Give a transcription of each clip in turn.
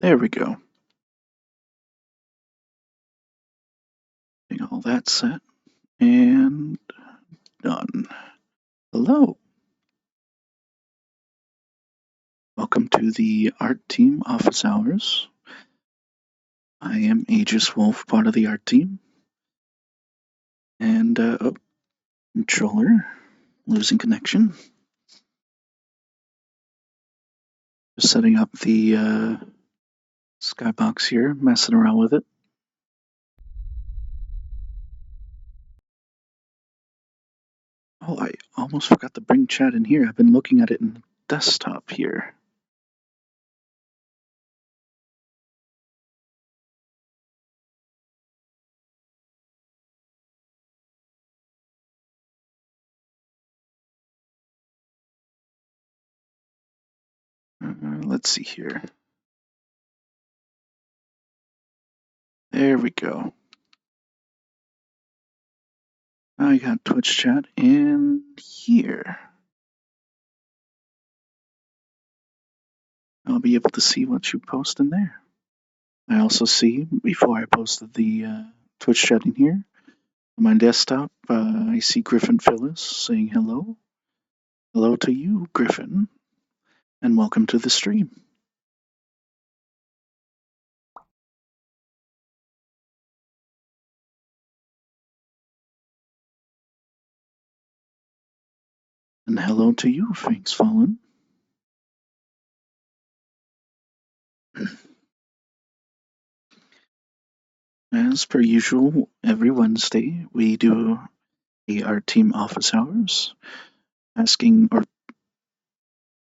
There we go. Getting all that set and done. Hello. Welcome to the art team office hours. I am Aegis Wolf, part of the art team. And, controller, losing connection. Just setting up the skybox here, messing around with it. Oh, I almost forgot to bring chat in here. I've been looking at it in the desktop here. Let's see here. There we go. I got Twitch chat in here. I'll be able to see what you post in there. I also see, before I posted the Twitch chat in here, on my desktop, I see Griffin Phyllis saying hello. Hello to you, Griffin, and welcome to the stream. And hello to you, Fangs Fallen. As per usual, every Wednesday we do our team office hours, asking or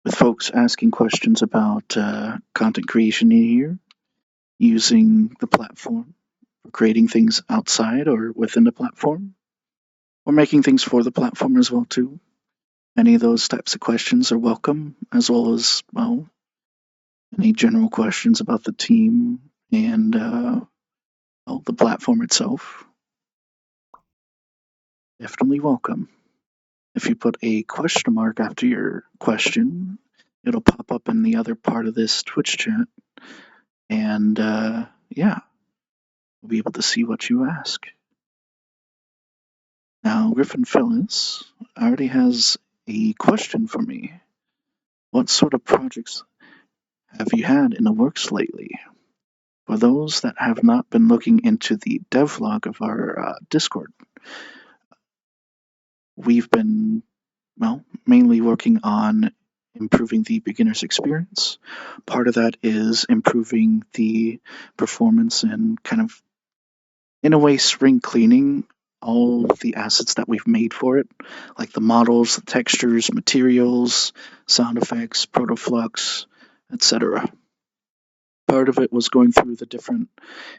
with folks asking questions about content creation in here, using the platform for creating things outside or within the platform, or making things for the platform as well too. Any of those types of questions are welcome, as well as, well, any general questions about the team and well, the platform itself. Definitely welcome. If you put a question mark after your question, it'll pop up in the other part of this Twitch chat, and yeah, we'll be able to see what you ask. Now, Griffin Phyllis already has a question for me. What sort of projects have you had in the works lately? For those that have not been looking into the devlog of our Discord, we've been, well, mainly working on improving the beginner's experience. Part of that is improving the performance and kind of, in a way, spring cleaning all the assets that we've made for it, like the models, the textures, materials, sound effects, protoflux, etc. Part of it was going through the different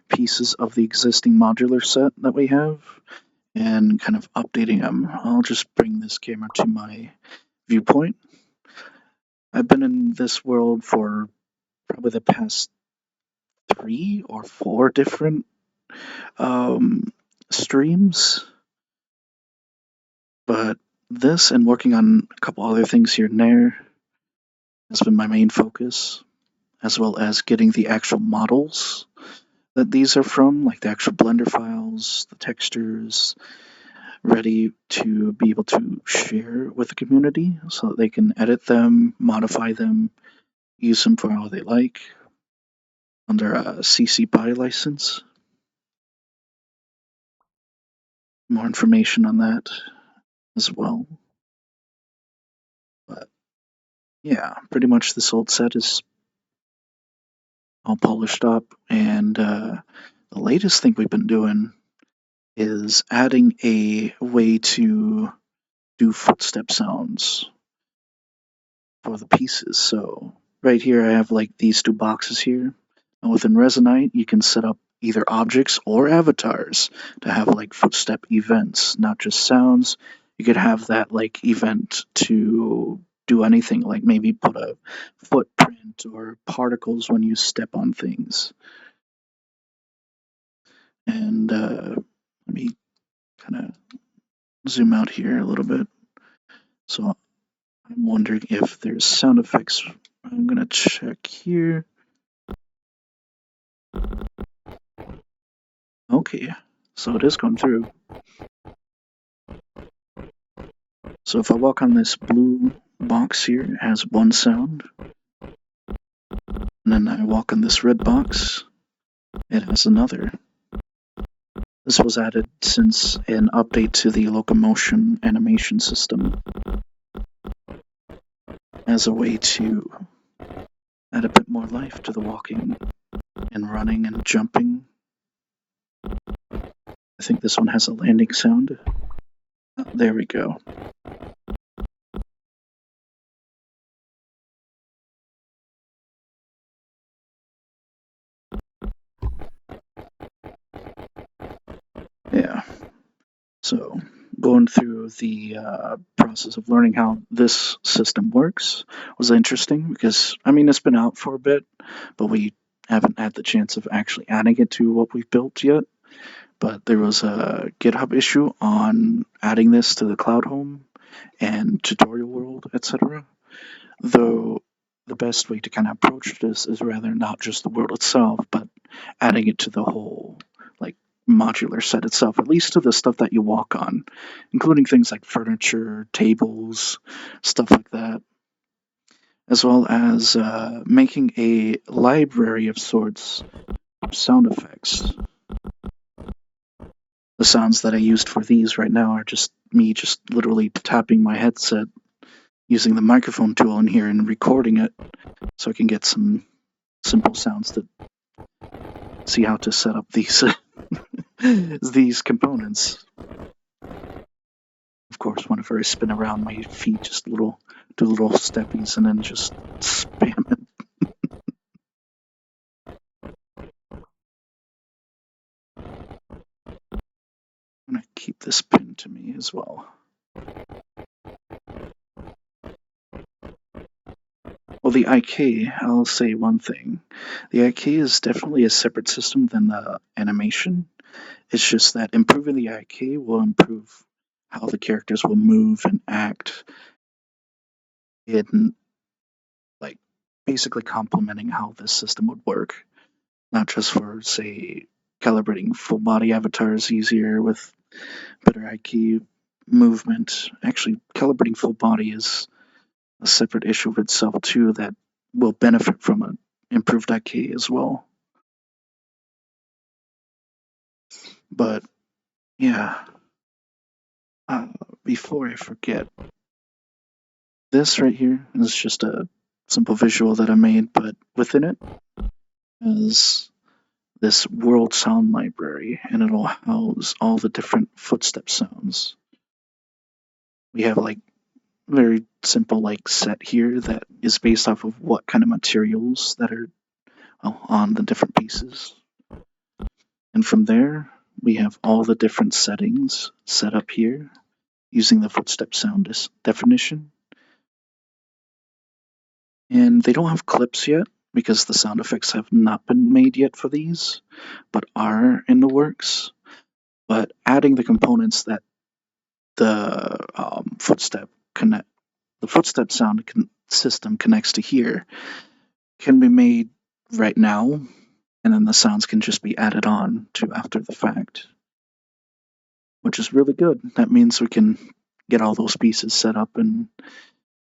pieces of the existing modular set that we have and kind of updating them. I'll just bring this camera to my viewpoint. I've been in this world for probably the past 3 or 4 different streams, but this and working on a couple other things here and there has been my main focus, as well as getting the actual models that these are from, like the actual Blender files, the textures, ready to be able to share with the community so that they can edit them, modify them, use them for how they like under a CC BY license. More information on that as well. But yeah, pretty much this old set is all polished up, and the latest thing we've been doing is adding a way to do footstep sounds for the pieces. So right here I have like these 2 boxes here, and within Resonite you can set up either objects or avatars to have like footstep events, not just sounds. You could have that like event to do anything, like maybe put a footprint or particles when you step on things. And let me kind of zoom out here a little bit. So I'm wondering if there's sound effects. I'm gonna check here. Okay, so it is going through. So if I walk on this blue box here, it has one sound. And then I walk on this red box, it has another. This was added since an update to the locomotion animation system as a way to add a bit more life to the walking and running and jumping. I think this one has a landing sound. Oh, there we go. Yeah. So going through the process of learning how this system works was interesting because, I mean, it's been out for a bit, but we haven't had the chance of actually adding it to what we've built yet. But there was a GitHub issue on adding this to the Cloud Home and Tutorial World, etc. Though the best way to kind of approach this is rather not just the world itself, but adding it to the whole like modular set itself, at least to the stuff that you walk on, including things like furniture, tables, stuff like that, as well as making a library of sorts of sound effects. The sounds that I used for these right now are just me just literally tapping my headset using the microphone tool in here and recording it so I can get some simple sounds to see how to set up these these components. Of course, whenever I spin around, my feet just do little steppies and then just spam it. I'm gonna keep this pinned to me as well. Well, the IK, I'll say one thing. The IK is definitely a separate system than the animation. It's just that improving the IK will improve how the characters will move and act in, like, basically complementing how this system would work. Not just for, say, calibrating full body avatars easier with better IK movement. Actually, calibrating full body is a separate issue of itself, too, that will benefit from an improved IK as well. But, yeah, before I forget, this right here is just a simple visual that I made, but within it is this world sound library, and it'll house all the different footstep sounds. We have like very simple like set here that is based off of what kind of materials that are on the different pieces. And from there, we have all the different settings set up here using the footstep sound definition. And they don't have clips yet because the sound effects have not been made yet for these, but are in the works. But adding the components that the the footstep sound system connects to here can be made right now, and then the sounds can just be added on to after the fact, which is really good. That means we can get all those pieces set up and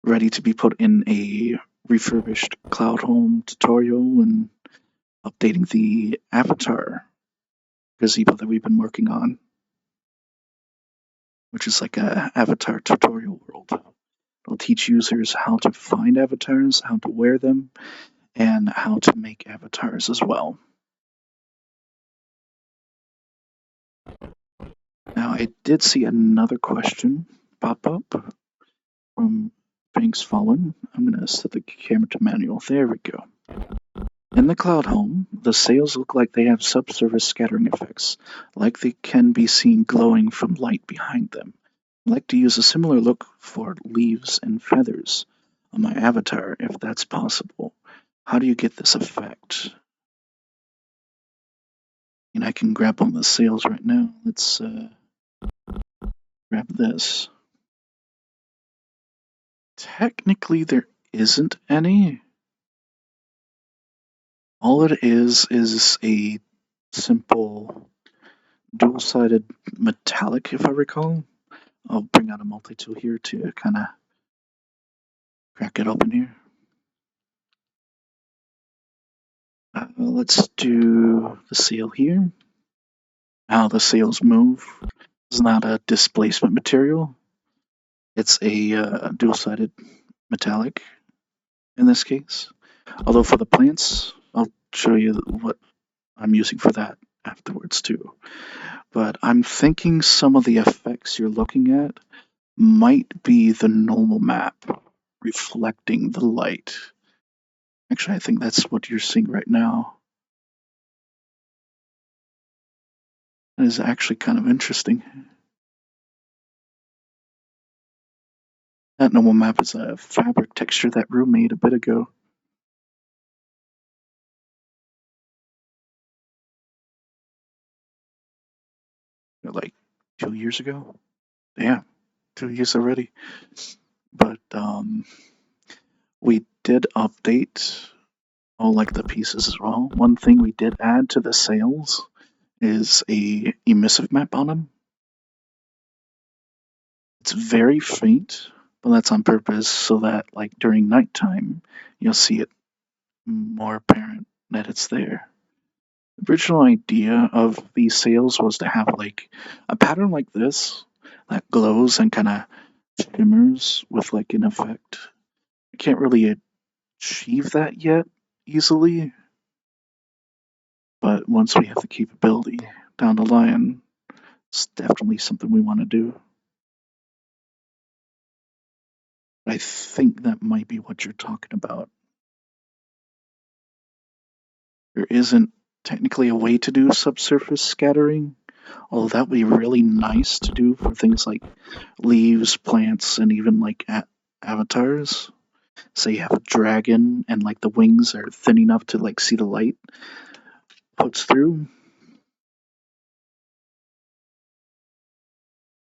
ready to be put in a refurbished Cloud Home tutorial and updating the avatar gazebo that we've been working on, which is like a avatar tutorial world. It'll teach users how to find avatars, how to wear them, and how to make avatars as well. Now, I did see another question pop up from Banks Fallen. I'm going to set the camera to manual. There we go. In the Cloud Home, the sails look like they have subsurface scattering effects, like they can be seen glowing from light behind them. I'd like to use a similar look for leaves and feathers on my avatar, if that's possible. How do you get this effect? And I can grab on the sails right now. Let's grab this. Technically, there isn't any. All it is a simple dual-sided metallic, if I recall. I'll bring out a multi-tool here to kind of crack it open here. Let's do the seal here. How the sails move is not a displacement material. It's a dual-sided metallic in this case. Although for the plants, I'll show you what I'm using for that afterwards too. But I'm thinking some of the effects you're looking at might be the normal map reflecting the light. Actually, I think that's what you're seeing right now. It is actually kind of interesting. That normal map is a fabric texture that Rue made a bit ago. Like 2 years ago? Damn, 2 years already. But we did update all like the pieces as well. One thing we did add to the sails is a emissive map on them. It's very faint, but that's on purpose so that like during nighttime you'll see it more apparent that it's there. The original idea of these sails was to have like a pattern like this that glows and kind of shimmers with like an effect. I can't really achieve that yet easily, but once we have the capability down the line, it's definitely something we want to do. I think that might be what you're talking about. There isn't technically a way to do subsurface scattering, although that would be really nice to do for things like leaves, plants, and even like avatars. Say you have a dragon and like the wings are thin enough to like see the light puts through,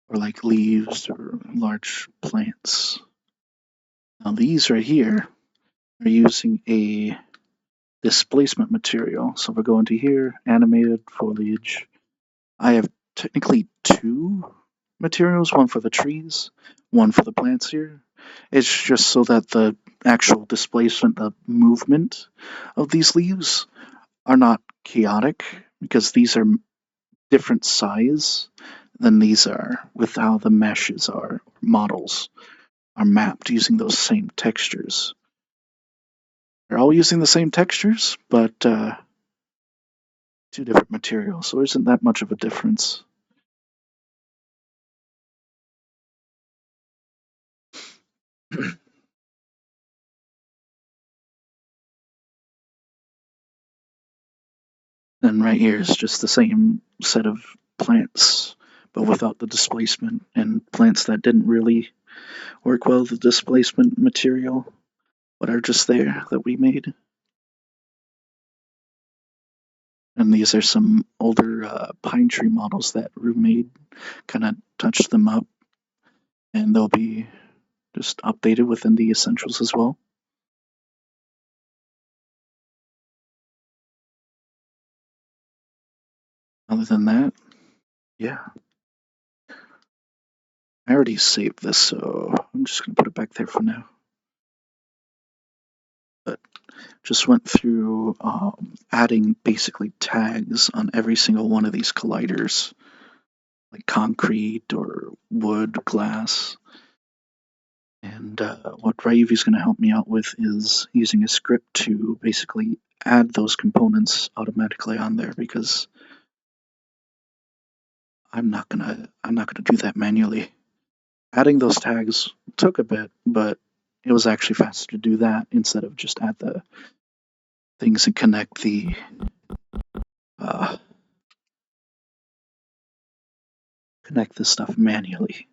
or like leaves or large plants. Now these right here are using a displacement material. So if I go into here, animated foliage, I have technically two materials, one for the trees, one for the plants here. It's just so that the actual displacement, the movement of these leaves are not chaotic, because these are different size than these are with how the meshes are, models are mapped using those same textures. They're all using the same textures, but two different materials, so there isn't that much of a difference. And right here is just the same set of plants, but without the displacement, and plants that didn't really work well with the displacement material, but are just there that we made. And these are some older pine tree models that Rue made, kind of touched them up, and they'll be just updated within the essentials as well. Other than that, yeah. I already saved this, so I'm just going to put it back there for now. But just went through adding basically tags on every single one of these colliders, like concrete or wood, glass. And what Raiv is going to help me out with is using a script to basically add those components automatically on there, because I'm not gonna do that manually. Adding those tags took a bit, but it was actually faster to do that instead of just add the things and uh, connect this stuff manually.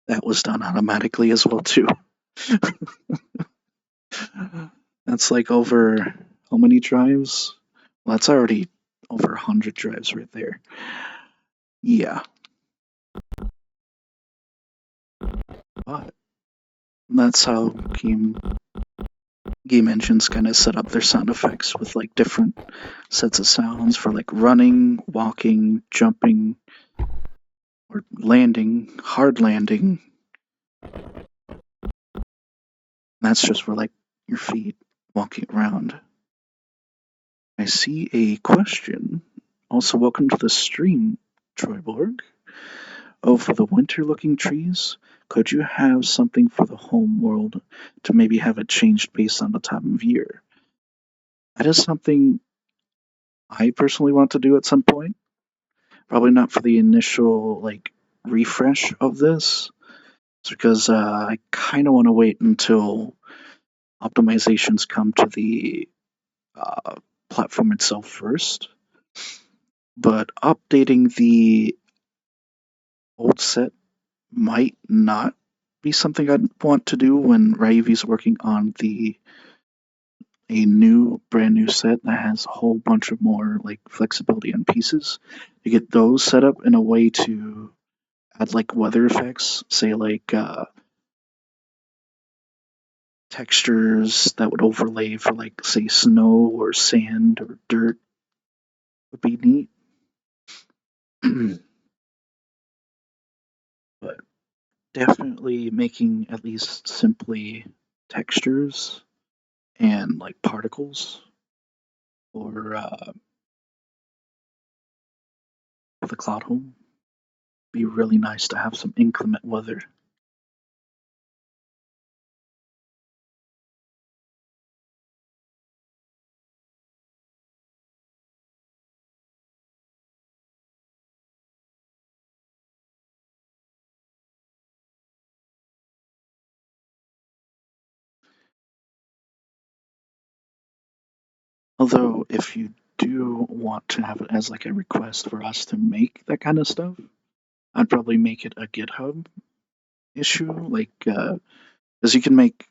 That was done automatically as well too. That's like over how many drives? Well, that's already over 100 drives right there. Yeah, but that's how game game engines kind of set up their sound effects with like different sets of sounds for like running, walking, jumping, or landing, hard landing. That's just for like your feet walking around. I see a question. Also, welcome to the stream, Troyborg. Oh, for the winter looking trees, could you have something for the home world to maybe have it changed based on the time of year? That is something I personally want to do at some point. Probably not for the initial like refresh of this. It's because I kind of want to wait until optimizations come to the uh, platform itself first. But updating the old set might not be something I'd want to do when Raivi's working on the a new brand new set that has a whole bunch of more like flexibility and pieces to get those set up in a way to add like weather effects, say like textures that would overlay for like say snow or sand or dirt would be neat. But definitely making at least simply textures and like particles or the cloud home be really nice to have some inclement weather. Although if you do want to have it as like a request for us to make that kind of stuff, I'd probably make it a GitHub issue, like because you can make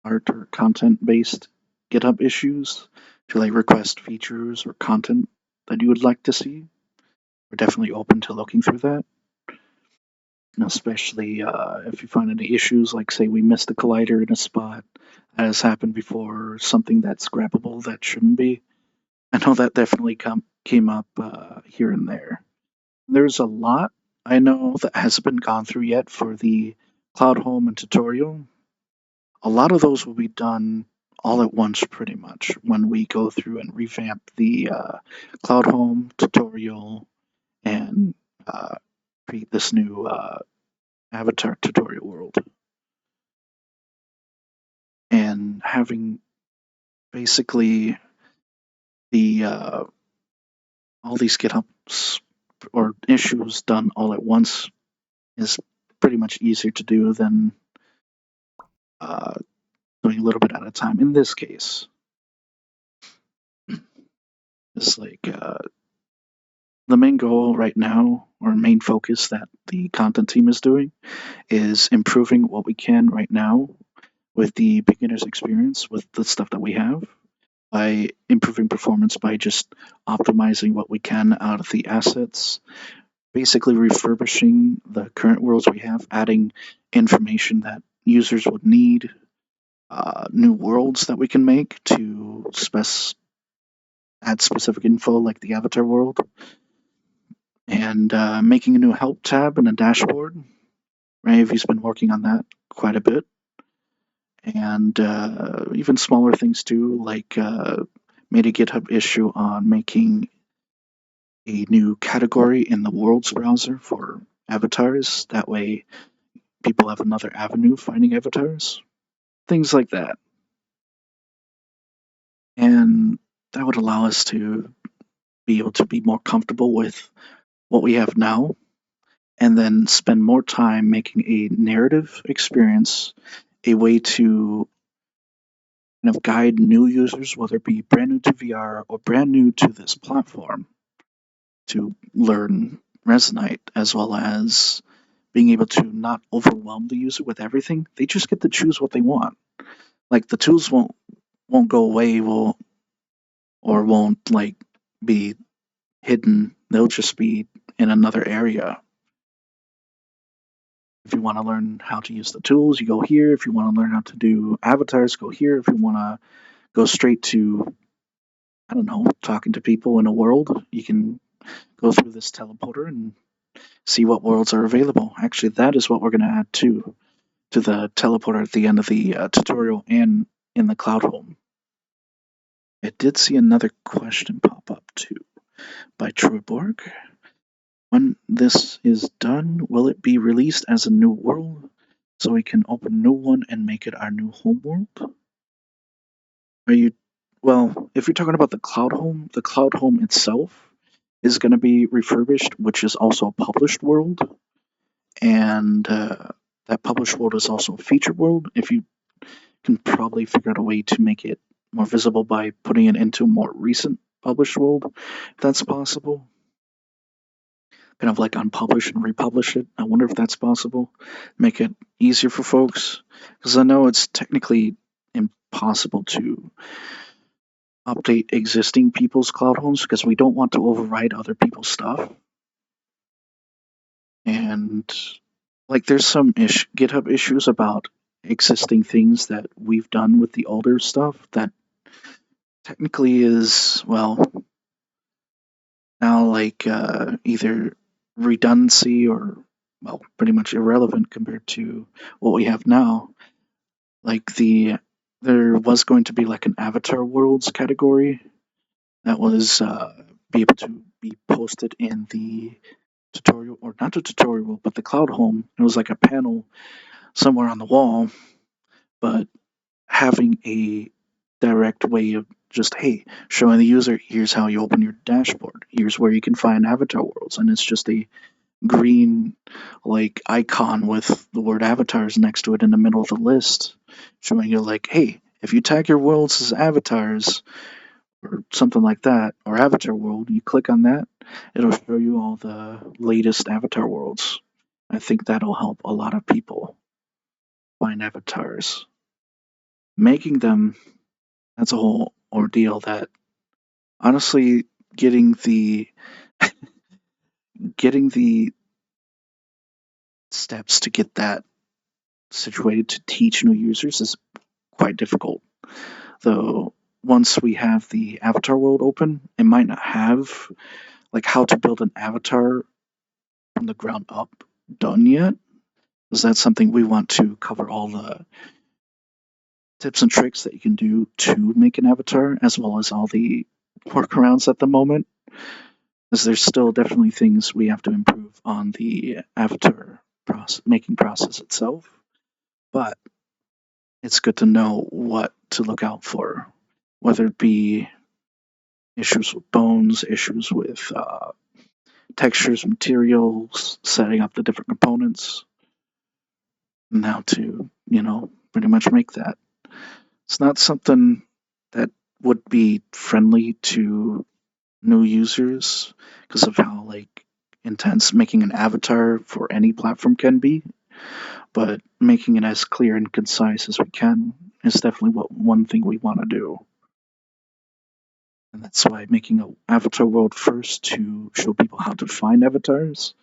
art or content based GitHub issues to like request features or content that you would like to see. We're definitely open to looking through that, especially if you find any issues, like say we missed a collider in a spot, that has happened before, or something that's scrappable that shouldn't be. I know that definitely came up here and there. There's a lot I know that hasn't been gone through yet for the Cloud Home and tutorial. A lot of those will be done all at once, pretty much, when we go through and revamp the Cloud Home tutorial and uh, create this new avatar tutorial world. And having basically the all these GitHubs or issues done all at once is pretty much easier to do than uh, doing a little bit at a time. In this case, it's like the main goal right now, or main focus that the content team is doing, is improving what we can right now with the beginner's experience with the stuff that we have by improving performance by just optimizing what we can out of the assets, basically refurbishing the current worlds we have, adding information that users would need, new worlds that we can make to add specific info like the avatar world, and making a new help tab and a dashboard. Ravi's been working on that quite a bit, and even smaller things too, like made a GitHub issue on making a new category in the worlds browser for avatars. That way, people have another avenue finding avatars, things like that. And that would allow us to be able to be more comfortable with what we have now and then spend more time making a narrative experience a way to kind of guide new users, whether it be brand new to VR or brand new to this platform, to learn Resonite, as well as being able to not overwhelm the user with everything. They just get to choose what they want. Like the tools won't go away, will or won't like be hidden. They'll just be in another area. If you want to learn how to use the tools, you go here. If you want to learn how to do avatars, go here. If you want to go straight to, I don't know, talking to people in a world, you can go through this teleporter and see what worlds are available. Actually, that is what we're going to add to the teleporter at the end of the tutorial and in the cloud home. I did see another question pop up too by Troyborg. When this is done, will it be released as a new world so we can open a new one and make it our new home world? Are you, well, if you're talking about the cloud home itself is going to be refurbished, which is also a published world, and that published world is also a featured world. If you can probably figure out a way to make it more visible by putting it into a more recent published world, if that's possible. Kind of like unpublish and republish it. I wonder if that's possible. Make it easier for folks. Because I know it's technically impossible to update existing people's cloud homes because we don't want to overwrite other people's stuff. And like there's some GitHub issues about existing things that we've done with the older stuff that technically is, well, now like either redundancy or, well, pretty much irrelevant compared to what we have now. Like there was going to be like an avatar worlds category that was be able to be posted in the tutorial, or not the tutorial but the cloud home. It was like a panel somewhere on the wall, but having a direct way of just, hey, showing the user, here's how you open your dashboard, here's where you can find avatar worlds, and it's just a green like icon with the word avatars next to it in the middle of the list, showing you like, hey, if you tag your worlds as avatars or something like that, or avatar world, you click on that, it'll show you all the latest avatar worlds. I think that'll help a lot of people find avatars. Making them, that's a whole ordeal that honestly getting the getting the steps to get that situated to teach new users is quite difficult. Though once we have the avatar world open, it might not have like how to build an avatar from the ground up done yet. Is that something we want to cover all the tips and tricks that you can do to make an avatar, as well as all the workarounds at the moment? As there's still definitely things we have to improve on the avatar making process itself, but it's good to know what to look out for, whether it be issues with bones, issues with textures, materials, setting up the different components, and how to, pretty much make that. It's not something that would be friendly to new users because of how like intense making an avatar for any platform can be, but making it as clear and concise as we can is definitely what one thing we want to do. And that's why making an avatar world first to show people how to find avatars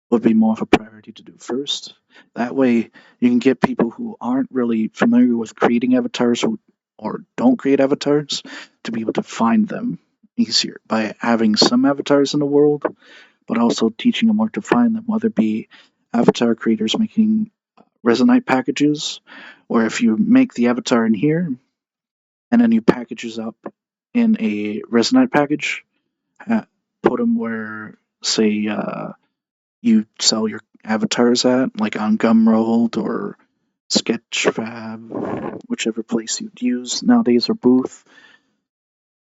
would be more of a priority to do first. That way, you can get people who aren't really familiar with creating avatars or don't create avatars to be able to find them easier by having some avatars in the world, but also teaching them where to find them, whether it be avatar creators making Resonite packages, or if you make the avatar in here and then you packages up in a Resonite package, put them where, say, you sell your avatars at, like on Gumroad or Sketchfab, whichever place you'd use nowadays, or Booth,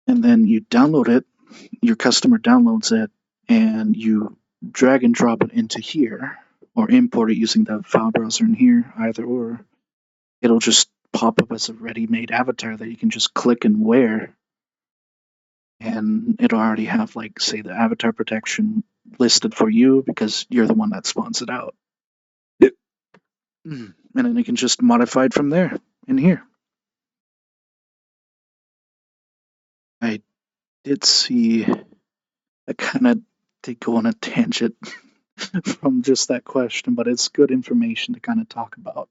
and then you download it, your customer downloads it, and you drag and drop it into here, or import it using the file browser in here, either or. It'll just pop up as a ready-made avatar that you can just click and wear, and it'll already have, like, say, the avatar protection listed for you because you're the one that spawns it out. And then you can just modify it from there in here. I did see, I kind of did go on a tangent from just that question, but it's good information to kind of talk about.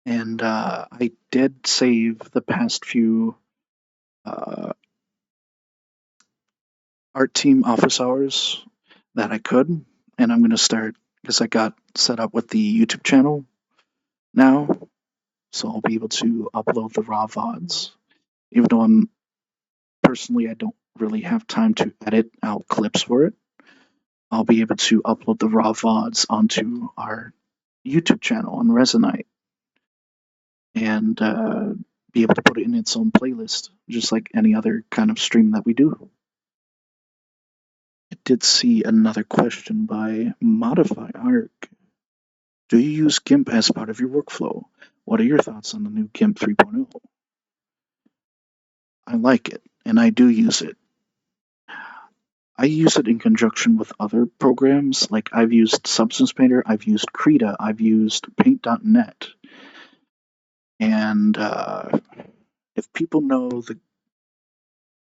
And I did save the past few uh, art team office hours that I could, and I'm going to start because I got set up with the YouTube channel now, so I'll be able to upload the raw VODs. Even though I'm personally, I don't really have time to edit out clips for it. I'll be able to upload the raw VODs onto our YouTube channel on Resonite and be able to put it in its own playlist, just like any other kind of stream that we do. I did see another question by Modify Arc. Do you use GIMP as part of your workflow? What are your thoughts on the new GIMP 3.0? I like it, and I do use it. I use it in conjunction with other programs, like I've used Substance Painter, I've used Krita, I've used Paint.net. And if people know the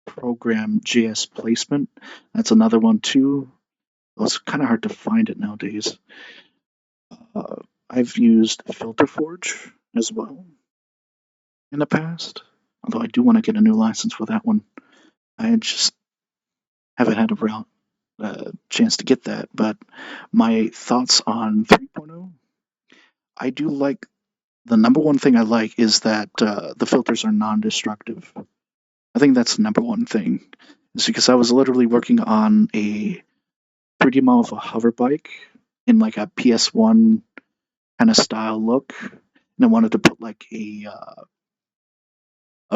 program JS Placement, that's another one too. Well, it's kind of hard to find it nowadays. Uh, I've used Filter Forge as well in the past, although I do want to get a new license for that one. I just haven't had a chance to get that. But my thoughts on 3.0, I do like the number one thing I like is that the filters are non-destructive. I think that's the number one thing. Is because I was literally working on a 3D model of a hover bike in like a PS1 kind of style look, and I wanted to put like a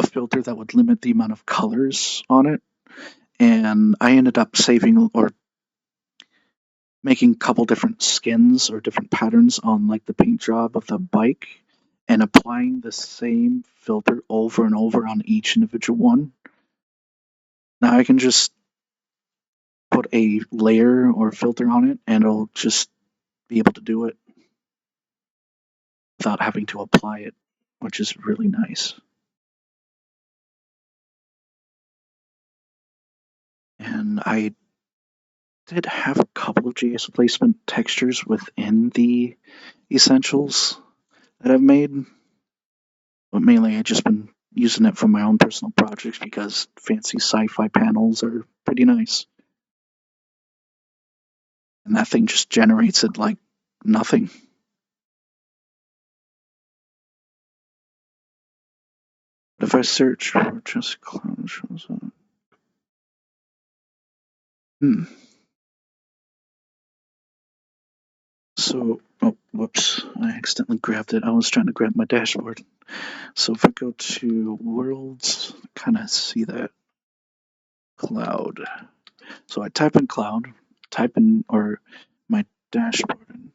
filter that would limit the amount of colors on it. And I ended up saving or making a couple different skins or different patterns on like the paint job of the bike and applying the same filter over and over on each individual one. Now I can just put a layer or filter on it and it'll just be able to do it without having to apply it, which is really nice. And I did have a couple of JS placement textures within the essentials that I've made, but mainly I've just been using it for my own personal projects because fancy sci-fi panels are pretty nice. And that thing just generates it like nothing. But if I search for just cloud shows up. Hmm. So, oh, whoops, I accidentally grabbed it. I was trying to grab my dashboard. So if I go to worlds, kind of see that cloud. So I type in cloud, type in, or my dashboard.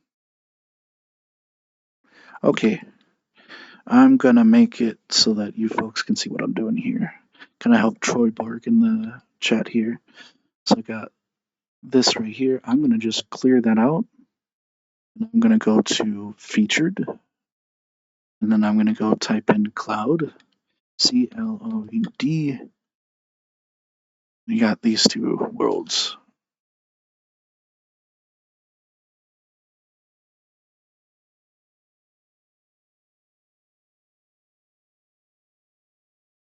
Okay, I'm gonna make it so that you folks can see what I'm doing here. Can I help Troy Borg in the chat here? So I got this right here. I'm gonna just clear that out. And I'm gonna go to featured, and then I'm gonna go type in cloud, CLOUD. You got these two worlds.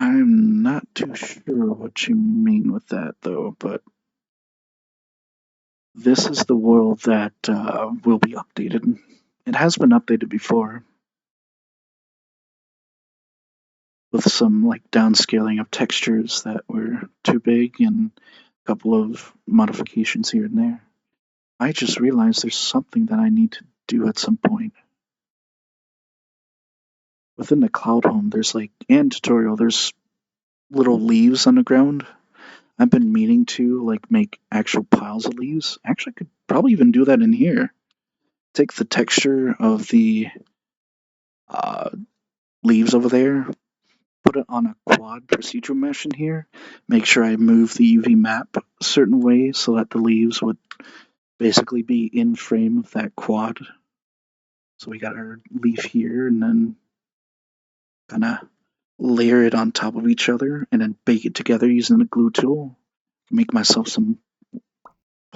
I'm not too sure what you mean with that though, but this is the world that will be updated. It has been updated before with some like downscaling of textures that were too big and a couple of modifications here and there. I just realized there's something that I need to do at some point. Within the cloud home, there's like, and tutorial, there's little leaves on the ground. I've been meaning to like make actual piles of leaves. Actually, I could probably even do that in here. Take the texture of the uh, leaves over there, put it on a quad procedural mesh in here, make sure I move the UV map a certain way so that the leaves would basically be in frame of that quad. So we got our leaf here and then kind of layer it on top of each other and then bake it together using the glue tool. Make myself some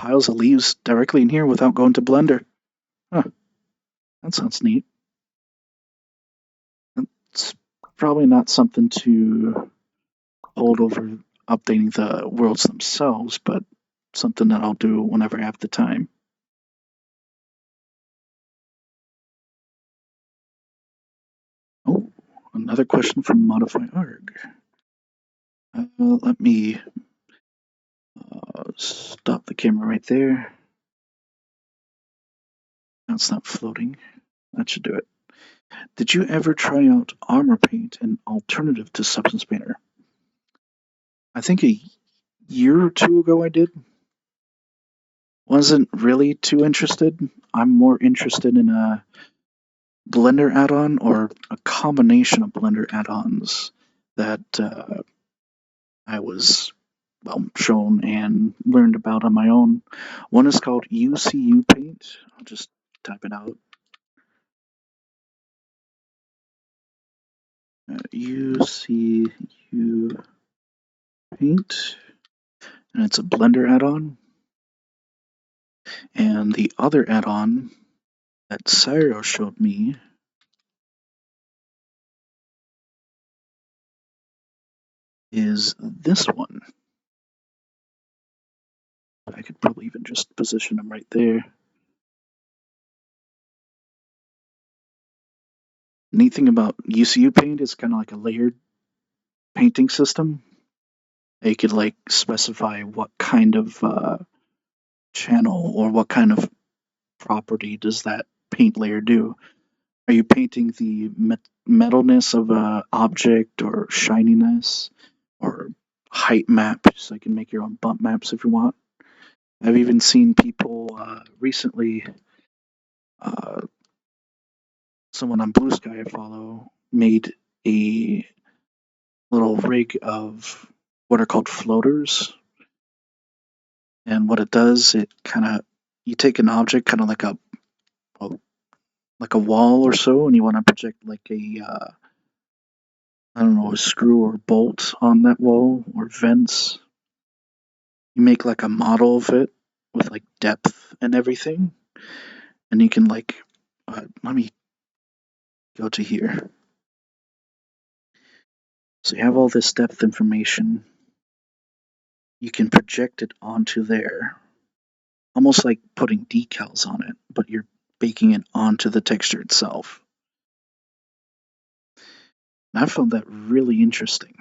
piles of leaves directly in here without going to Blender. Huh, that sounds neat. It's probably not something to hold over updating the worlds themselves, but something that I'll do whenever I have the time. Oh, another question from Modify Arg. Let me stop the camera right there. Now it's not floating. That should do it. Did you ever try out Armor Paint, an alternative to Substance Painter? I think a year or two ago I did. Wasn't really too interested. I'm more interested in a Blender add-on or a combination of Blender add-ons that I was shown and learned about on my own. One is called UCU Paint. I'll just type it out. UCU Paint, and it's a Blender add-on. And the other add-on that Cyro showed me is this one. I could probably even just position them right there. Neat thing about UCU Paint is kind of like a layered painting system. You could like specify what kind of channel or what kind of property does that paint layer do. Are you painting the metalness of a object or shininess or height map? So you can make your own bump maps if you want. I've even seen people recently, uh, someone on Blue Sky I follow made a little rig of what are called floaters. And what it does, it kind of, you take an object kind of like a wall or so, and you want to project like a I don't know, a screw or bolt on that wall or vents. You make like a model of it with like depth and everything, and you can like let me go to here. So you have all this depth information. You can project it onto there, almost like putting decals on it, but you're baking it onto the texture itself. And I found that really interesting.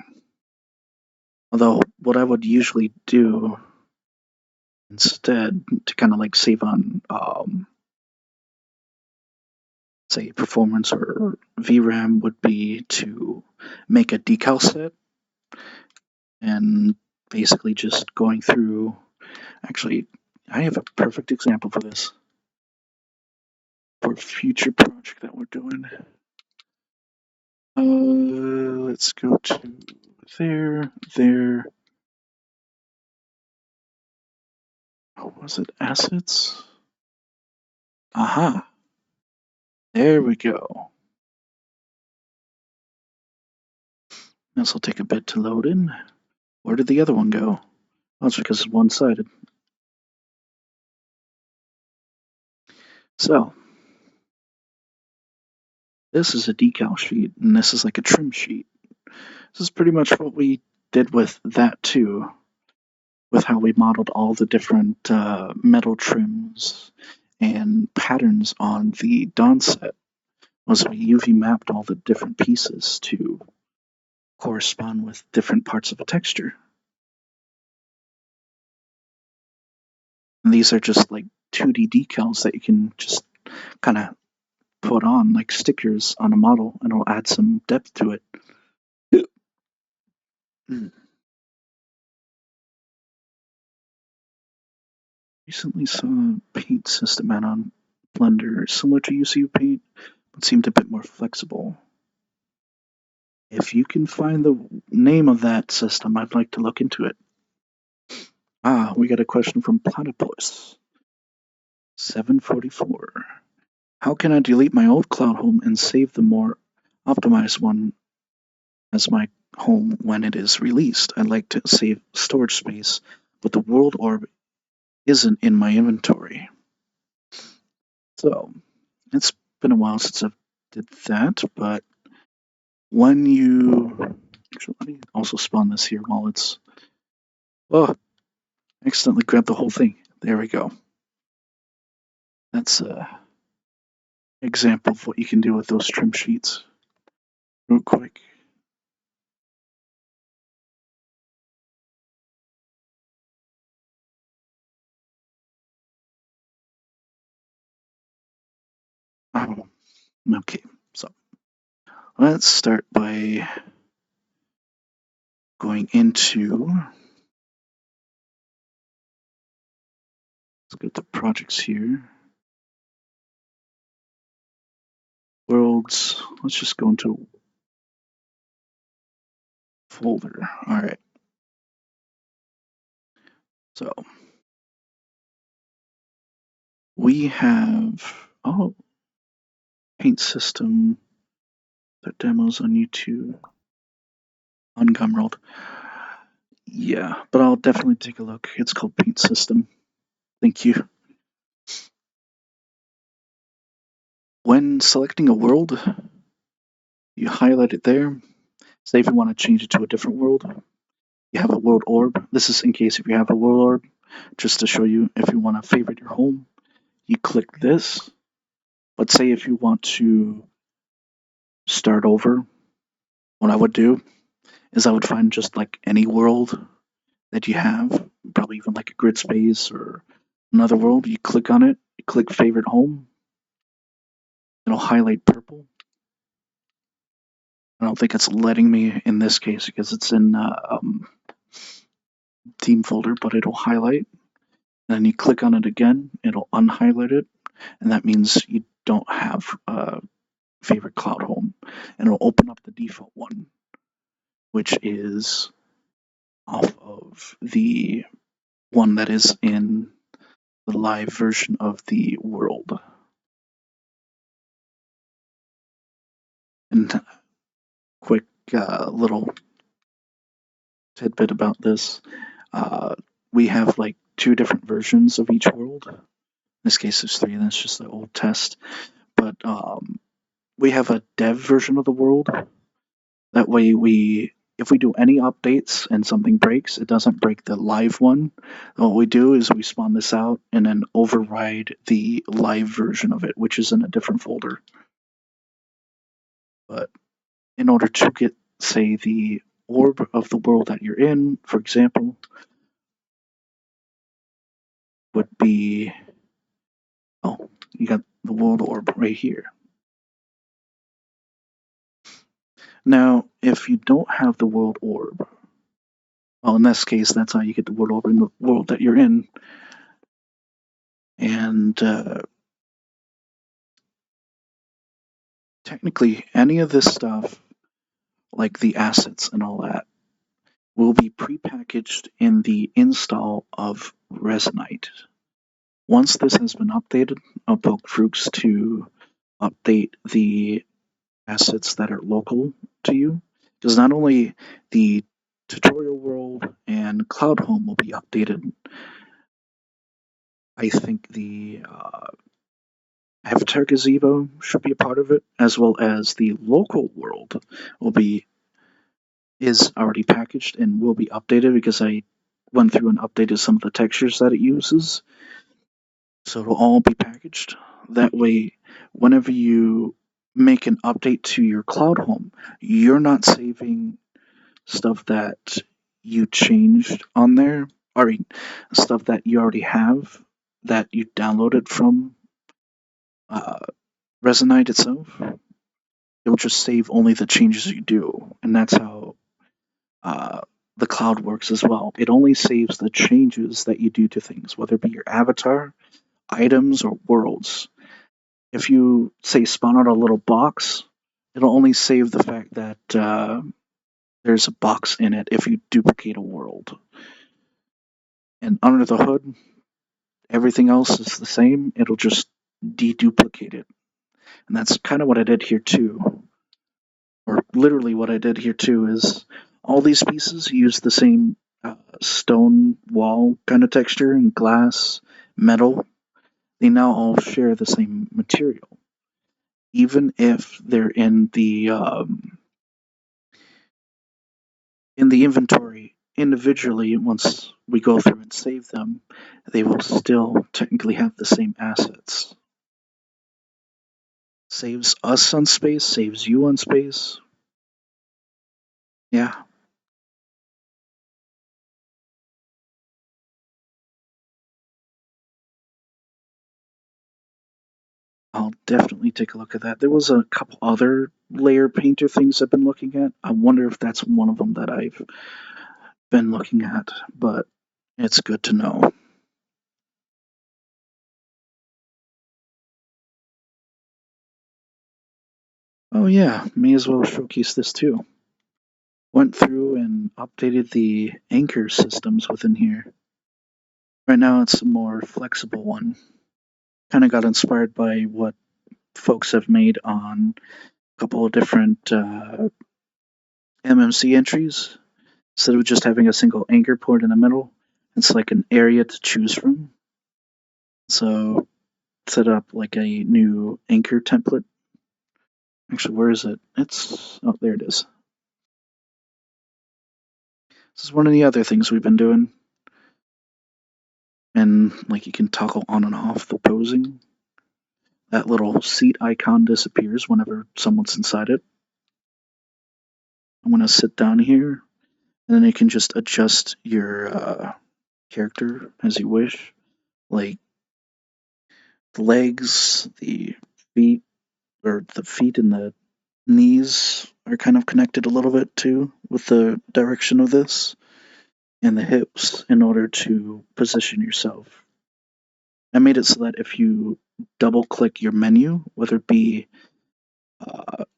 Although, what I would usually do instead to kind of like save on, say, performance or VRAM would be to make a decal set and basically just going through. Actually, I have a perfect example for this for a future project that we're doing. Let's go to there. Oh, was it assets? Aha. There we go. This will take a bit to load in. Where did the other one go? Oh, it's because it's one-sided. So, this is a decal sheet, and this is like a trim sheet. This is pretty much what we did with that too, with how we modeled all the different metal trims and patterns on the Dawn set. Was we UV mapped all the different pieces to correspond with different parts of a texture. And these are just like 2D decals that you can just kind of put on like stickers on a model, and it'll add some depth to it. Recently saw a paint system out on Blender similar to UCU Paint, but seemed a bit more flexible. If you can find the name of that system, I'd like to look into it. Ah, we got a question from Platypus 744. How can I delete my old cloud home and save the more optimized one as my home when it is released? I'd like to save storage space, but the world orb isn't in my inventory. So it's been a while since I've did that, but when you actually let me also spawn this here while it's oh accidentally grabbed the whole thing. There we go. That's a example of what you can do with those trim sheets. Real quick. Oh, okay, so let's start by going into, let's go to projects here. Worlds, let's just go into folder. All right, so we have, oh, paint system, the demos on YouTube, on Gumroad. Yeah, but I'll definitely take a look. It's called paint system. Thank you. When selecting a world, you highlight it there. Say if you want to change it to a different world, you have a world orb. This is in case if you have a world orb, just to show you if you want to favorite your home, you click this. But say if you want to start over, what I would do is I would find just like any world that you have, probably even like a grid space or another world. You click on it, you click favorite home, it'll highlight purple. I don't think it's letting me in this case because it's in theme folder, but it'll highlight. And then you click on it again, it'll unhighlight it, and that means you don't have a favorite cloud home. And it'll open up the default one, which is off of the one that is in the live version of the world. And quick little tidbit about this. We have like two different versions of each world. In this case, there's three, and that's just the old test. But we have a dev version of the world. That way, if we do any updates and something breaks, it doesn't break the live one. What we do is we spawn this out and then override the live version of it, which is in a different folder. But in order to get, say, the orb of the world that you're in, for example, would be, oh, you got the world orb right here. Now, if you don't have the world orb, well, in this case, that's how you get the world orb in the world that you're in. And technically, any of this stuff, like the assets and all that, will be prepackaged in the install of Resonite. Once this has been updated, I'll poke Fruits to update the assets that are local to you. Because not only the tutorial world and Cloud Home will be updated, I think the Avatar Gazebo should be a part of it, as well as the local world is already packaged and will be updated because I went through and updated some of the textures that it uses. So it'll all be packaged. That way, whenever you make an update to your Cloud Home, you're not saving stuff that you changed on there, or stuff that you already have that you downloaded from uh, Resonite itself. It will just save only the changes you do, and that's how uh, the cloud works as well. It only saves the changes that you do to things, whether it be your avatar, items, or worlds. If you say spawn out a little box, it'll only save the fact that there's a box in it if you duplicate a world. And under the hood, everything else is the same. It'll just deduplicate it. And that's kind of what I did here too. Or literally what I did here too is all these pieces use the same stone wall kind of texture and glass, metal, they now all share the same material. Even if they're in the inventory individually, once we go through and save them, they will still technically have the same assets. Saves us on space, saves you on space. Yeah, I'll definitely take a look at that. There was a couple other layer painter things I've been looking at. I wonder if that's one of them that I've been looking at, but it's good to know. Oh, yeah, may as well showcase this too. Went through and updated the anchor systems within here. Right now, it's a more flexible one. Kind of got inspired by what folks have made on a couple of different MMC entries. Instead of just having a single anchor point in the middle, it's like an area to choose from. So set up like a new anchor template. Actually, where is it? Oh, there it is. This is one of the other things we've been doing. And like you can toggle on and off the posing. That little seat icon disappears whenever someone's inside it. I'm going to sit down here, and then you can just adjust your character as you wish. Like the legs, the feet, or the feet and the knees are kind of connected a little bit too with the direction of this, and the hips in order to position yourself. I made it so that if you double click your menu, whether it be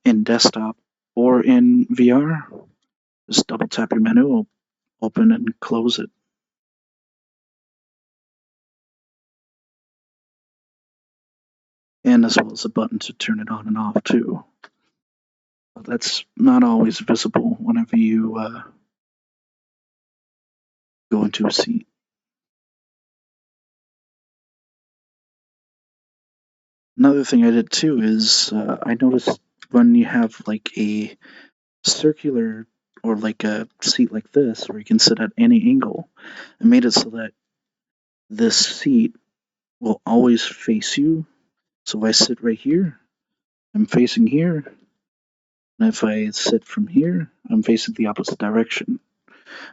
in desktop or in VR, just double tap your menu, will open and close it. And as well as a button to turn it on and off too. But that's not always visible whenever you go into a seat. Another thing I did too is I noticed when you have like a circular or like a seat like this where you can sit at any angle, I made it so that this seat will always face you. So if I sit right here, I'm facing here, and if I sit from here, I'm facing the opposite direction.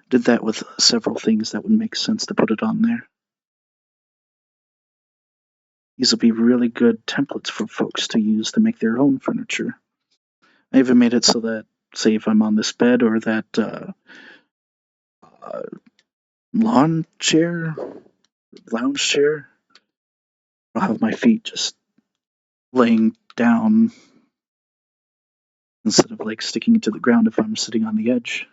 Did that with several things that would make sense to put it on there. These will be really good templates for folks to use to make their own furniture. I even made it so that, say, if I'm on this bed or that uh, lawn chair, lounge chair, I'll have my feet just laying down instead of like sticking to the ground if I'm sitting on the edge.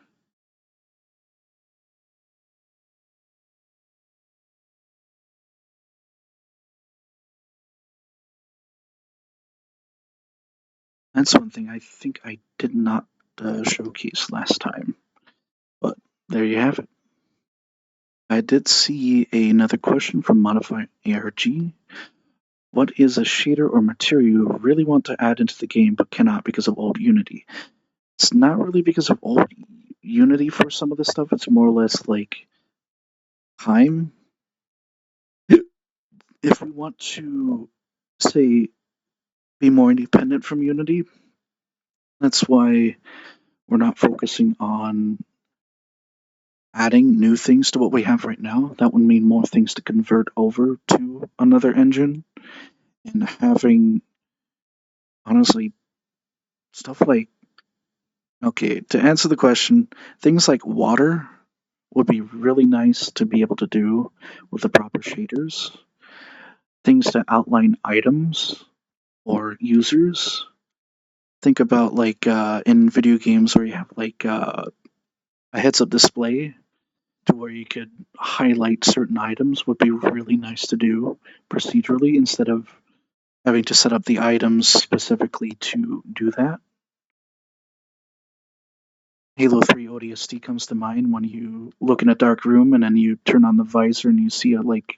That's one thing I think I did not showcase last time, but there you have it. I did see another question from Modify ARG. What is a shader or material you really want to add into the game but cannot because of old Unity? It's not really because of old Unity for some of the stuff, it's more or less like time. If we want to, say, be more independent from Unity, that's why we're not focusing on adding new things to what we have right now. That would mean more things to convert over to another engine, and having, honestly, stuff like, okay, to answer the question, things like water would be really nice to be able to do with the proper shaders. Things to outline items or users. Think about like in video games where you have like a heads up display to where you could highlight certain items would be really nice to do procedurally instead of having to set up the items specifically to do that. Halo 3 ODST comes to mind when you look in a dark room and then you turn on the visor and you see like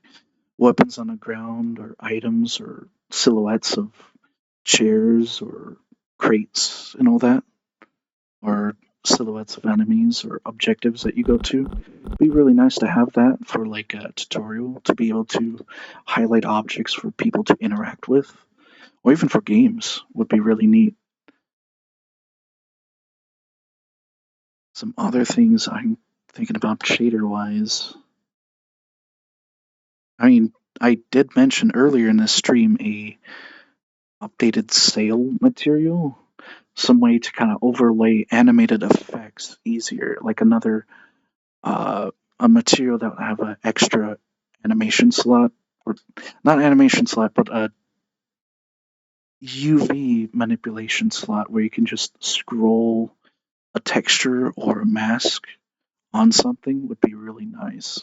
weapons on the ground or items or silhouettes of chairs or crates and all that, or silhouettes of enemies or objectives that you go to. It'd be really nice to have that for like a tutorial to be able to highlight objects for people to interact with, or even for games would be really neat. Some other things I'm thinking about shader wise. I mean, I did mention earlier in this stream a updated sail material, some way to kind of overlay animated effects easier, like another a material that would have an extra animation slot, or not animation slot, but a UV manipulation slot where you can just scroll a texture or a mask on something would be really nice.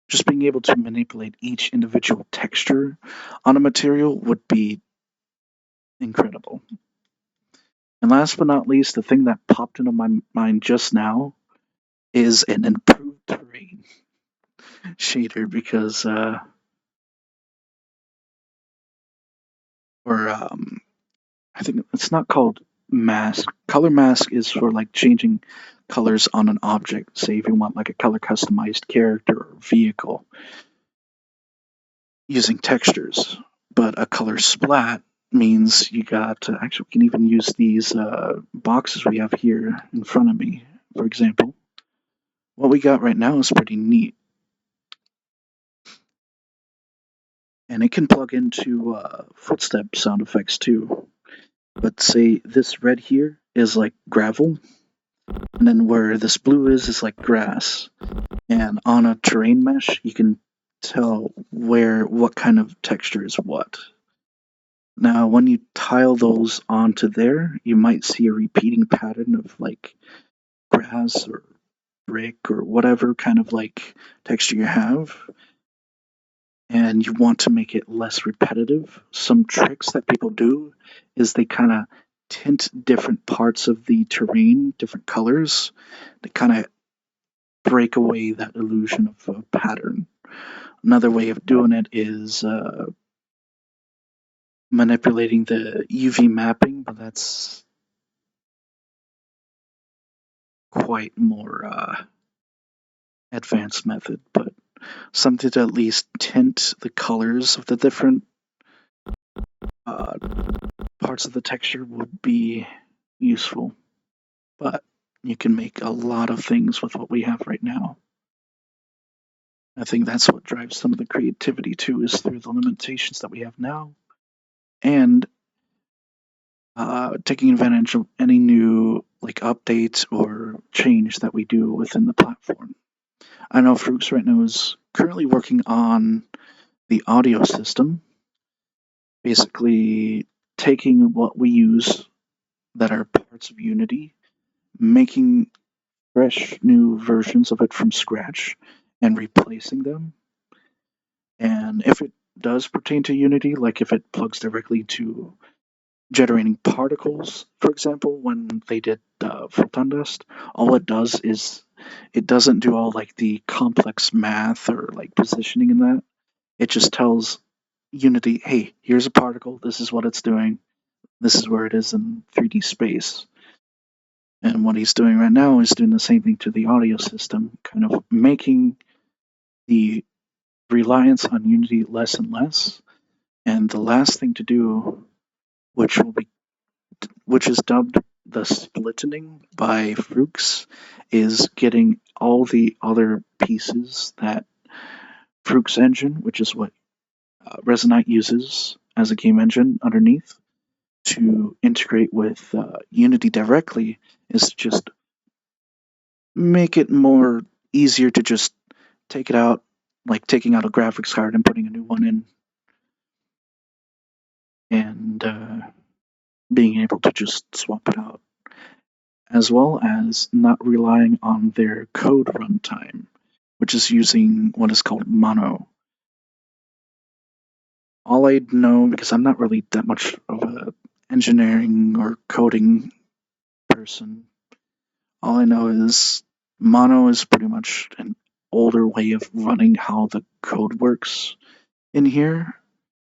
Just being able to manipulate each individual texture on a material would be incredible. And last but not least, the thing that popped into my mind just now is an improved terrain shader because, or I think it's not called mask. Color mask is for like changing colors on an object. Say if you want like a color customized character or vehicle using textures. But a color splat means you got actually we can even use these boxes we have here in front of me. For example, what we got right now is pretty neat, and it can plug into footstep sound effects too. But say this red here is like gravel, and then where this blue is like grass. And on a terrain mesh, you can tell where what kind of texture is what. Now, when you tile those onto there, you might see a repeating pattern of like grass or brick or whatever kind of like texture you have, and you want to make it less repetitive. Some tricks that people do is they kind of tint different parts of the terrain, different colors, to kind of break away that illusion of a pattern. Another way of doing it is manipulating the UV mapping, but that's quite more advanced method. But something to at least tint the colors of the different uh, parts of the texture would be useful. But you can make a lot of things with what we have right now. I think that's what drives some of the creativity too, is through the limitations that we have now, and taking advantage of any new like update or change that we do within the platform. I know Fruits right now is currently working on the audio system, basically taking what we use that are parts of Unity, making fresh new versions of it from scratch, and replacing them. And if it does pertain to Unity, like if it plugs directly to generating particles, for example, when they did photon dust, all it does is it doesn't do all like the complex math or like positioning in that. It just tells Unity, hey, here's a particle, this is what it's doing, this is where it is in 3D space. And what he's doing right now is doing the same thing to the audio system, kind of making the reliance on Unity less and less. And the last thing to do, which will be which is dubbed the splittening by Fruix, is getting all the other pieces that Fruix engine, which is what Resonite uses as a game engine underneath, to integrate with Unity directly, is to just make it more easier to just take it out, like taking out a graphics card and putting a new one in, and being able to just swap it out, as well as not relying on their code runtime, which is using what is called mono. All I know, because I'm not really that much of a engineering or coding person, All I know is Mono is pretty much an older way of running how the code works in here,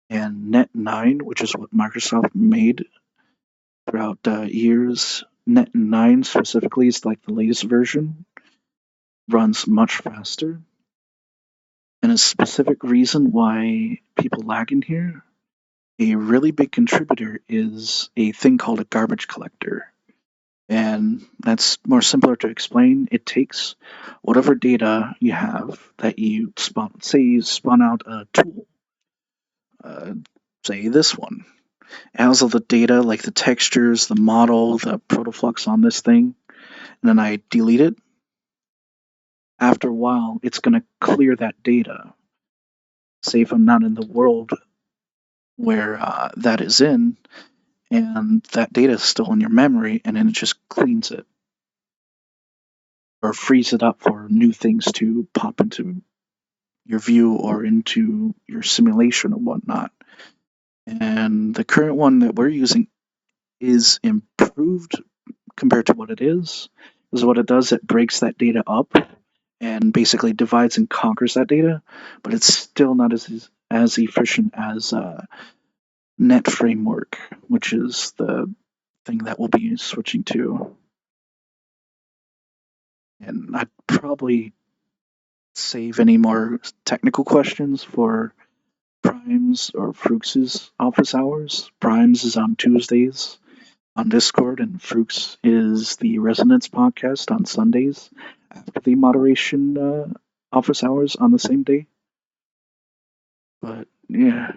and Net 9, which is what Microsoft made throughout years, Net 9 specifically is like the latest version, runs much faster. And a specific reason why people lag in here, a really big contributor is a thing called a garbage collector. And that's more simpler to explain. It takes whatever data you have that you spawn, say you spawn out a tool, uh, say this one. It has all the data, like the textures, the model, the protoflux on this thing, and then I delete it. After a while, it's going to clear that data. Say if I'm not in the world where that is in, and that data is still in your memory, and then it just cleans it or frees it up for new things to pop into your view or into your simulation or whatnot. And the current one that we're using is improved compared to what it is. Because what it does, it breaks that data up and basically divides and conquers that data, but it's still not as efficient as Net Framework, which is the thing that we'll be switching to. And I'd probably save any more technical questions for Primes or Frux's office hours. Primes is on Tuesdays on Discord, and Frux is the Resonance podcast on Sundays after the moderation office hours on the same day. But yeah,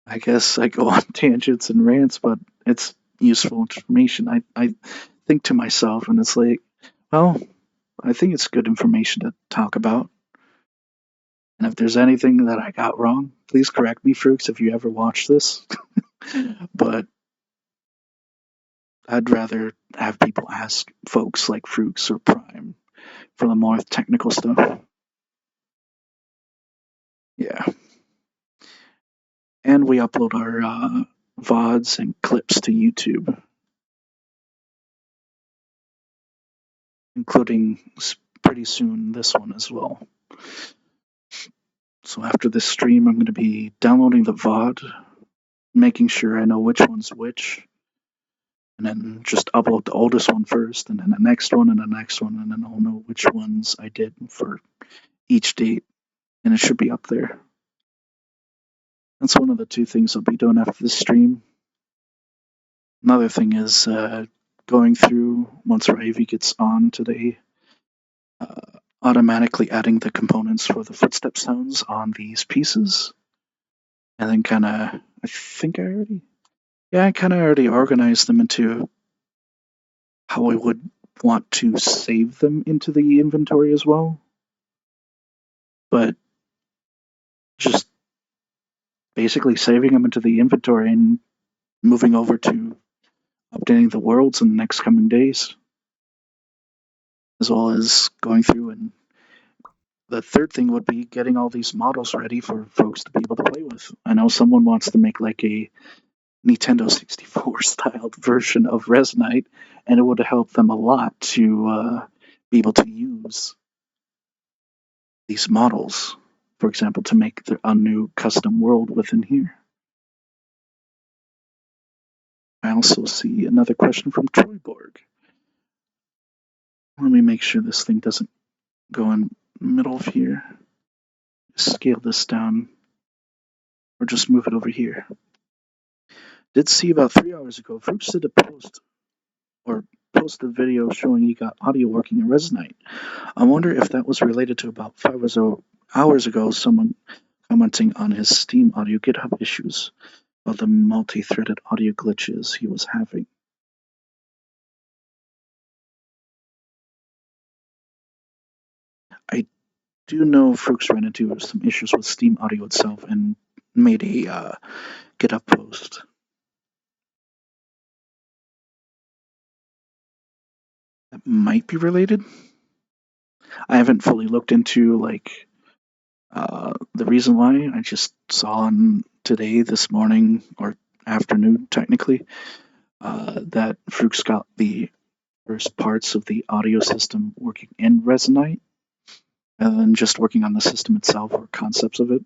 I guess I go on tangents and rants, but it's useful information. I think to myself, and it's like, well, I think it's good information to talk about. And if there's anything that I got wrong, please correct me, Frooks, if you ever watch this. But I'd rather have people ask folks like Frooks or Prime for the more technical stuff. Yeah. And we upload our VODs and clips to YouTube, including pretty soon this one as well. So after this stream, I'm going to be downloading the VOD, making sure I know which one's which, and then just upload the oldest one first, and then the next one, and the next one, and then I'll know which ones I did for each date, and it should be up there. That's one of the two things I'll be doing after this stream. Another thing is going through, once Ravy gets on today, automatically adding the components for the footstep sounds on these pieces. And then kind of, I kind of already organized them into how I would want to save them into the inventory as well. But just basically saving them into the inventory and moving over to updating the worlds in the next coming days, as well as going through. And the third thing would be getting all these models ready for folks to be able to play with. I know someone wants to make like a Nintendo 64 styled version of Resonite, and it would help them a lot to be able to use these models, for example, to make a new custom world within here. I also see another question from Troyborg. Let me make sure this thing doesn't go in the middle of here. Scale this down, or just move it over here. Did see about 3 hours ago, Fruits did a post or posted a video showing he got audio working in Resonite. I wonder if that was related to about 5 hours ago someone commenting on his Steam audio GitHub issues about the multi-threaded audio glitches he was having. I do know Frooks ran into some issues with Steam audio itself and made a GitHub post. That might be related. I haven't fully looked into like the reason why. I just saw on today, this morning, or afternoon, technically, that Fuchs got the first parts of the audio system working in Resonite, and then just working on the system itself or concepts of it.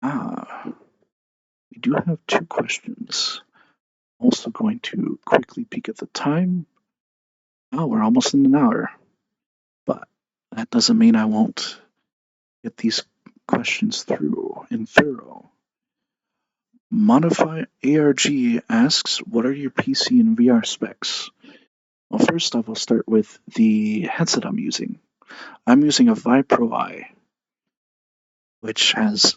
Ah, we do have two questions. Also going to quickly peek at the time. Oh, we're almost in an hour, but that doesn't mean I won't get these questions through in thorough. Modify ARG asks, what are your PC and VR specs? Well, first off, I'll start with the headset I'm using. I'm using a Vive Pro Eye, which has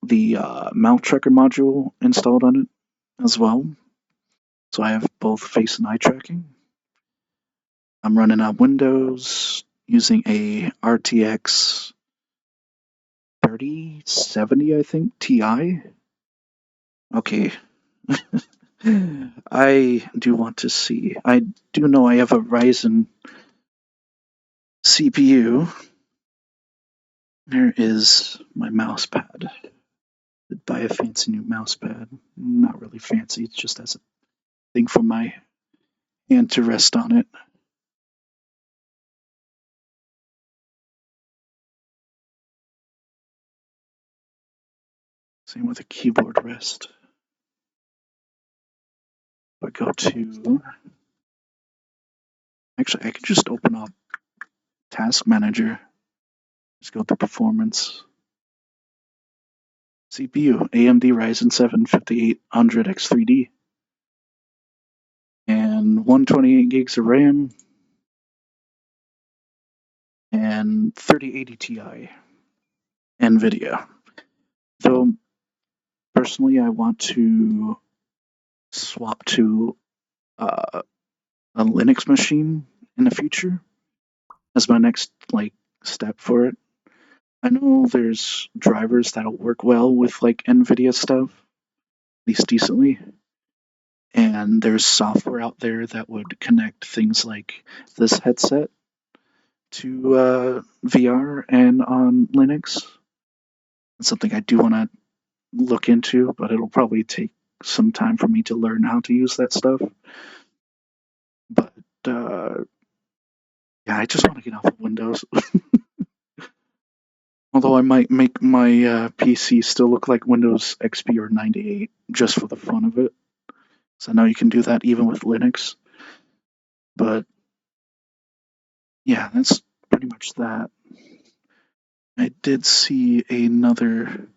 the mouth tracker module installed on it as well. So I have both face and eye tracking. I'm running on Windows using a RTX 3070, I think, Ti. Okay. I do want to see. I do know I have a Ryzen CPU. There is my mouse pad. I'd buy a fancy new mouse pad. Not really fancy, it's just as a thing for my hand to rest on it. Same with a keyboard rest. If I go to. Actually, I could just open up Task Manager. Just go to Performance. CPU AMD Ryzen 7 5800X3D. And 128 gigs of RAM. And 3080 Ti. NVIDIA. Though, personally, I want to swap to a Linux machine in the future as my next step for it. I know there's drivers that'll work well with NVIDIA stuff, at least decently, and there's software out there that would connect things like this headset to VR and on Linux. It's something I do want to look into, but it'll probably take some time for me to learn how to use that stuff. But yeah, I just want to get off of Windows. Although I might make my PC still look like Windows XP or 98 just for the fun of it. So I know you can do that even with Linux. But yeah, that's pretty much that. I did see another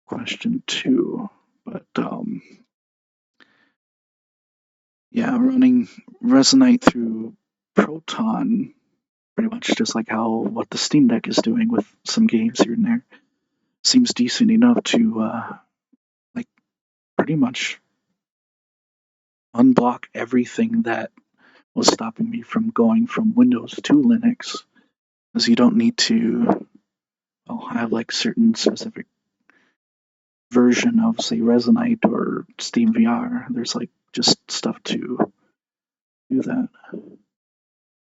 question too, but yeah, running Resonite through Proton, pretty much just like how what the Steam Deck is doing with some games here and there, seems decent enough to like pretty much unblock everything that was stopping me from going from Windows to Linux, because you don't need to have certain specific version of say Resonite or Steam VR. There's just stuff to do that.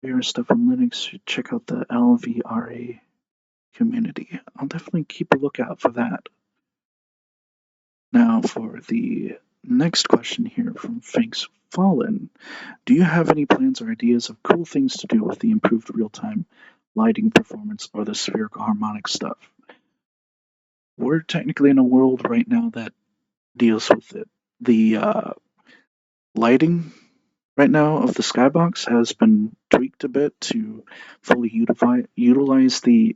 VR stuff on Linux. Check out the LVRA community. I'll definitely keep a lookout for that. Now for the next question here from Finks Fallen. Do you have any plans or ideas of cool things to do with the improved real-time lighting performance or the spherical harmonic stuff? We're technically in a world right now that deals with it. The lighting right now of the skybox has been tweaked a bit to fully utilize the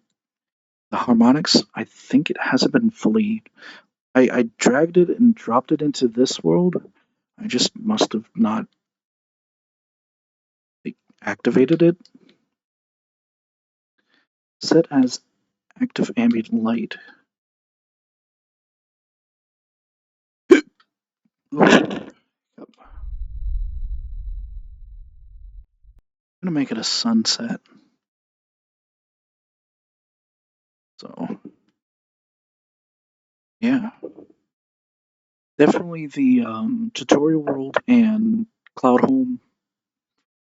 harmonics. I think it hasn't been fully. I dragged it and dropped it into this world. I just must have not activated it. Set as active ambient light. I'm gonna make it a sunset. So yeah, definitely the tutorial world and Cloud Home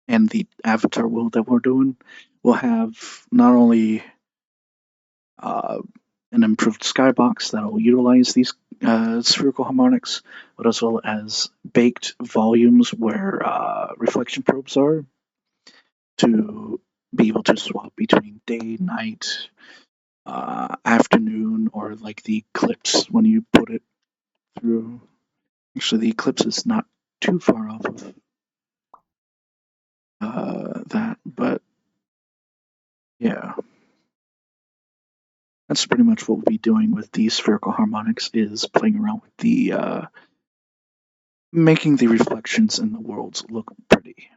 and the Avatar world that we're doing will have not only an improved skybox that will utilize these spherical harmonics, but as well as baked volumes where reflection probes are to be able to swap between day, night, afternoon, or like the eclipse when you put it through. Actually, the eclipse is not too far off of that, but yeah, that's pretty much what we'll be doing with the spherical harmonics is playing around with the making the reflections in the worlds look pretty.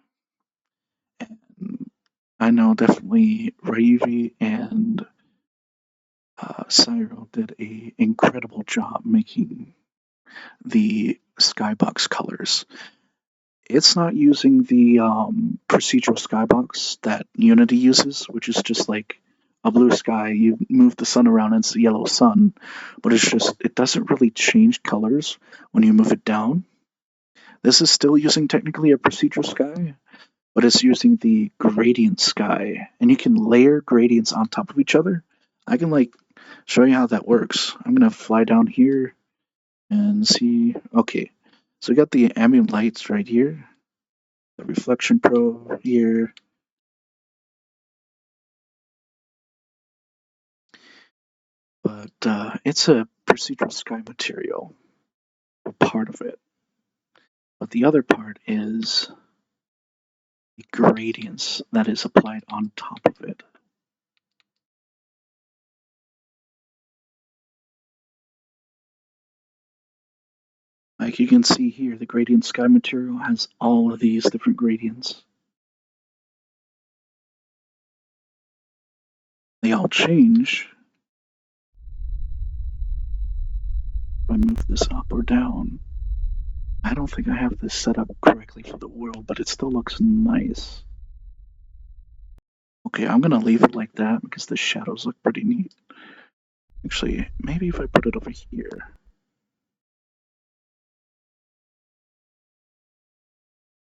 And I know definitely Raivi and Cyro did a incredible job making the skybox colors. It's not using the procedural skybox that Unity uses, which is just like a blue sky. You move the sun around, and it's a yellow sun, but it doesn't really change colors when you move it down. This is still using technically a procedural sky, but it's using the gradient sky, and you can layer gradients on top of each other. I can like show you how that works. I'm gonna fly down here and see. Okay, so we got the ambient lights right here, the reflection probe here, but it's a procedural sky material, a part of it. But the other part is the gradients that is applied on top of it. Like you can see here, the gradient sky material has all of these different gradients. They all change. If I move this up or down, I don't think I have this set up correctly for the world, but it still looks nice. Okay, I'm gonna leave it like that because the shadows look pretty neat. Actually, maybe if I put it over here.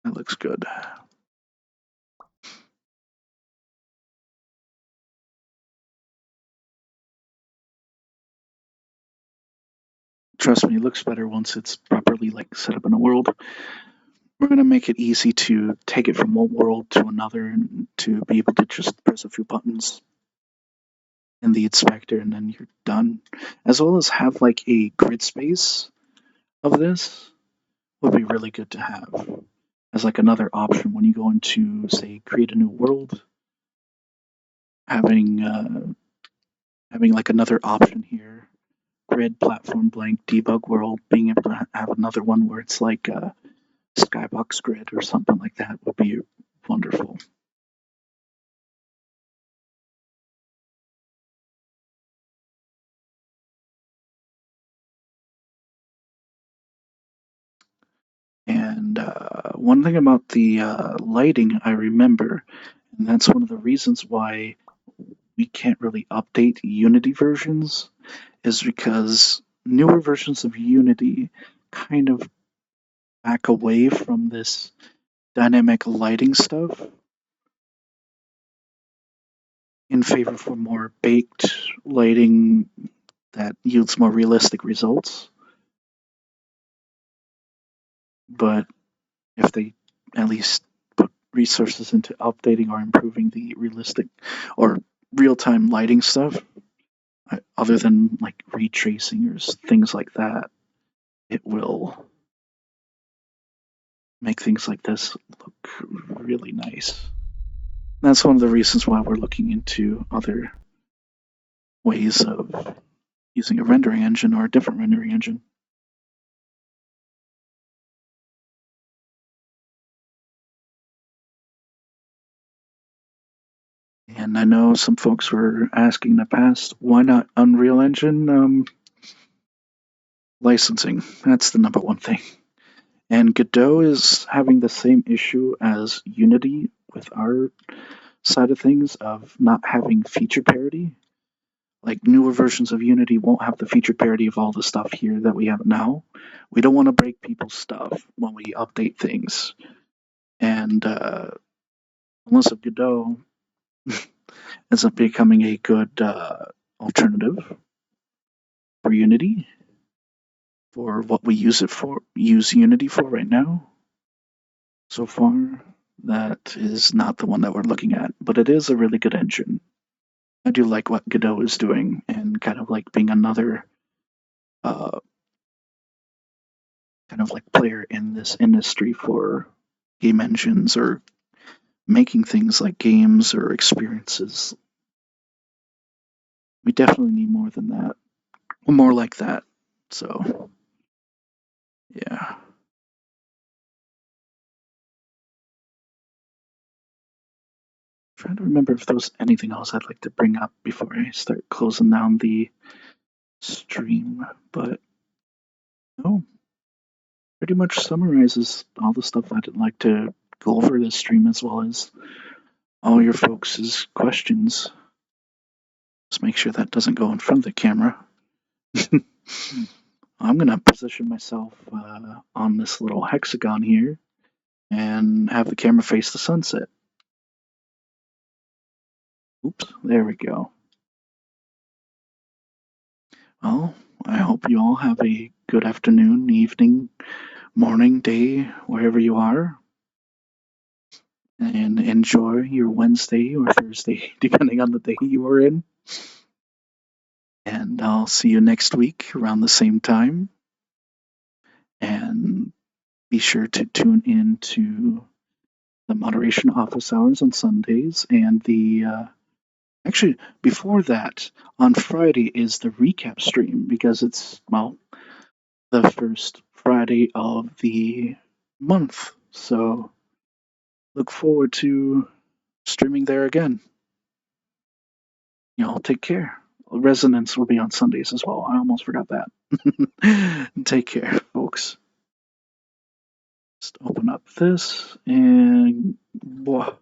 That looks good. Trust me, it looks better once it's properly like set up in a world. We're gonna make it easy to take it from one world to another and to be able to just press a few buttons in the inspector and then you're done. As well as have like a grid space of this would be really good to have as like another option when you go into say create a new world. Having like another option here, grid, platform, blank, debug world, being able to have another one where it's like a skybox grid or something like that would be wonderful. And one thing about the lighting I remember, and that's one of the reasons why we can't really update Unity versions, is because newer versions of Unity kind of back away from this dynamic lighting stuff in favor for more baked lighting that yields more realistic results. But if they at least put resources into updating or improving the realistic or real time lighting stuff, other than like retracing or things like that, it will make things like this look really nice. That's one of the reasons why we're looking into other ways of using a rendering engine or a different rendering engine. And I know some folks were asking in the past, why not Unreal Engine? Licensing. That's the number one thing. And Godot is having the same issue as Unity with our side of things of not having feature parity. Like newer versions of Unity won't have the feature parity of all the stuff here that we have now. We don't want to break people's stuff when we update things. And unless of Godot ends up becoming a good alternative, for Unity, for what we use Unity for right now. So far, that is not the one that we're looking at, but it is a really good engine. I do like what Godot is doing and kind of like being another uh, kind of like player in this industry for game engines or making things like games or experiences. We definitely need more than that, or more like that. So, yeah. Trying to remember if there was anything else I'd like to bring up before I start closing down the stream, but no, pretty much summarizes all the stuff I'd like to go over this stream as well as all your folks' questions. Just make sure that doesn't go in front of the camera. I'm gonna position myself on this little hexagon here and have the camera face the sunset. Oops, there we go. Well, I hope you all have a good afternoon, evening, morning, day, wherever you are, and enjoy your Wednesday or Thursday, depending on the day you are in. And I'll see you next week around the same time. And be sure to tune in to the moderation office hours on Sundays and the actually before that on Friday is the recap stream because it's well the first Friday of the month. So look forward to streaming there again. Y'all take care. Resonance will be on Sundays as well. I almost forgot that. Take care, folks. Just open up this and. Whoa.